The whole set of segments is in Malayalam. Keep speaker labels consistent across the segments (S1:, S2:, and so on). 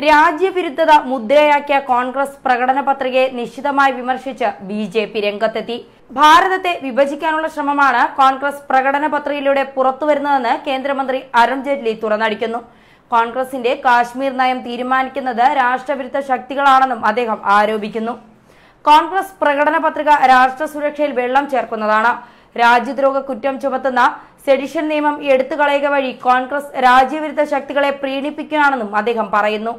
S1: രാജ്യവിരുദ്ധത മുദ്രയാക്കിയ കോൺഗ്രസ് പ്രകടന പത്രികയെ നിശിതമായി വിമർശിച്ച് ബിജെപി രംഗത്തെത്തി. ഭാരതത്തെ വിഭജിക്കാനുള്ള ശ്രമമാണ് കോൺഗ്രസ് പ്രകടന പത്രികയിലൂടെ പുറത്തുവരുന്നതെന്ന് കേന്ദ്രമന്ത്രി അരുൺ ജെയ്റ്റ്ലി തുറന്നടിക്കുന്നു. കോൺഗ്രസിന്റെ കാശ്മീർ നയം തീരുമാനിക്കുന്നത് രാഷ്ട്രവിരുദ്ധ ശക്തികളാണെന്നും അദ്ദേഹം ആരോപിക്കുന്നു. കോൺഗ്രസ് പ്രകടന പത്രിക രാഷ്ട്ര സുരക്ഷയിൽ വെള്ളം ചേർക്കുന്നതാണ്. രാജ്യദ്രോഹ കുറ്റം ചുമത്തുന്ന സെഡിഷൻ നിയമം എടുത്തുകളയുക വഴി കോൺഗ്രസ് രാജ്യവിരുദ്ധ ശക്തികളെ പ്രീണിപ്പിക്കുകയാണെന്നും അദ്ദേഹം പറയുന്നു.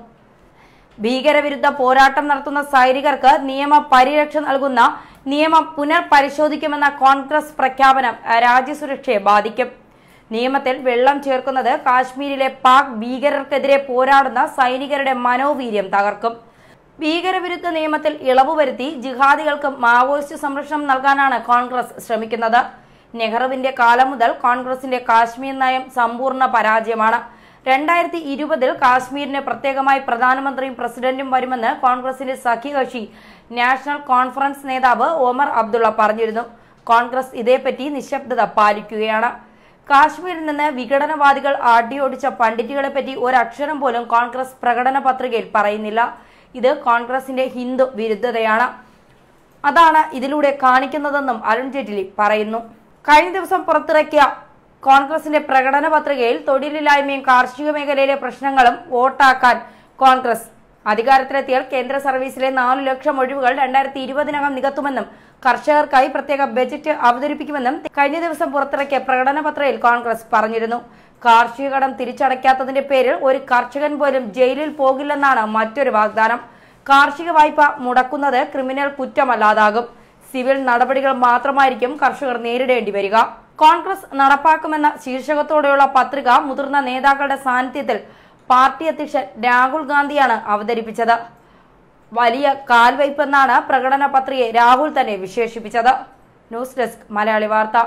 S1: ഭീകരവിരുദ്ധ പോരാട്ടം നടത്തുന്ന സൈനികർക്ക് നിയമ പരിരക്ഷ നൽകുന്ന നിയമം പുനർപരിശോധിക്കുമെന്ന കോൺഗ്രസ് പ്രഖ്യാപനം രാജ്യസുരക്ഷയെ ബാധിക്കും. നിയമത്തിൽ വെള്ളം ചേർക്കുന്നത് കാശ്മീരിലെ പാക് ഭീകരർക്കെതിരെ പോരാടുന്ന സൈനികരുടെ മനോവീര്യം തകർക്കും. ഭീകരവിരുദ്ധ നിയമത്തിൽ ഇളവ് വരുത്തി ജിഹാദികൾക്ക് മാവോയിസ്റ്റ് സംരക്ഷണം നൽകാനാണ് കോൺഗ്രസ് ശ്രമിക്കുന്നത്. നെഹ്റുവിന്റെ കാലം മുതൽ കോൺഗ്രസിന്റെ കാശ്മീർ നയം സമ്പൂർണ്ണ പരാജയമാണ്. 2020 കാശ്മീരിന് പ്രത്യേകമായി പ്രധാനമന്ത്രിയും പ്രസിഡന്റും വരുമെന്ന് കോൺഗ്രസിന്റെ സഖ്യകക്ഷി നാഷണൽ കോൺഫറൻസ് നേതാവ് ഒമർ അബ്ദുള്ള പറഞ്ഞിരുന്നു. കോൺഗ്രസ് ഇതേപ്പറ്റി നിശബ്ദത പാലിക്കുകയാണ്. കാശ്മീരിൽ നിന്ന് വിഘടനവാദികൾ ആട്ടിയോടിച്ച പണ്ഡിറ്റുകളെ പറ്റി ഒരക്ഷരം പോലും കോൺഗ്രസ് പ്രകടന പത്രികയിൽ പറയുന്നില്ല. ഇത് കോൺഗ്രസിന്റെ ഹിന്ദു വിരുദ്ധതയാണ്. അതാണ് ഇതിലൂടെ കാണിക്കുന്നതെന്നും അരുൺ ജെയ്റ്റ്ലി പറയുന്നു. കഴിഞ്ഞ ദിവസം പുറത്തിറക്കിയ കോൺഗ്രസിന്റെ പ്രകടന പത്രികയിൽ തൊഴിലില്ലായ്മയും കാർഷിക മേഖലയിലെ പ്രശ്നങ്ങളും വോട്ടാക്കാൻ കോൺഗ്രസ് അധികാരത്തിലെത്തിയാൽ കേന്ദ്ര സർവീസിലെ 4 ലക്ഷം ഒഴിവുകൾ 2020 നികത്തുമെന്നും കർഷകർക്കായി പ്രത്യേക ബജറ്റ് അവതരിപ്പിക്കുമെന്നും കഴിഞ്ഞ ദിവസം പുറത്തിറക്കിയ പ്രകടന പത്രികയിൽ കോൺഗ്രസ് പറഞ്ഞിരുന്നു. കാർഷിക കടം തിരിച്ചടയ്ക്കാത്തതിന്റെ പേരിൽ ഒരു കർഷകൻ പോലും ജയിലിൽ പോകില്ലെന്നാണ് മറ്റൊരു വാഗ്ദാനം. കാർഷിക വായ്പ മുടക്കുന്നത് ക്രിമിനൽ കുറ്റമല്ലാതാകും. സിവിൽ നടപടികൾ മാത്രമായിരിക്കും കർഷകർ നേരിടേണ്ടി വരിക. കോൺഗ്രസ് നടപ്പാക്കുമെന്ന ശീർഷകത്തോടെയുള്ള പത്രിക മുതിർന്ന നേതാക്കളുടെ സാന്നിധ്യത്തിൽ പാർട്ടി അധ്യക്ഷൻ രാഹുൽ ഗാന്ധിയാണ് അവതരിപ്പിച്ചത്. വലിയ കാൽവയ്പെന്നാണ് പ്രകടന പത്രികയെ രാഹുൽ തന്നെ വിശേഷിപ്പിച്ചത്. ന്യൂസ് ഡെസ്ക് മലയാളി വാർത്ത.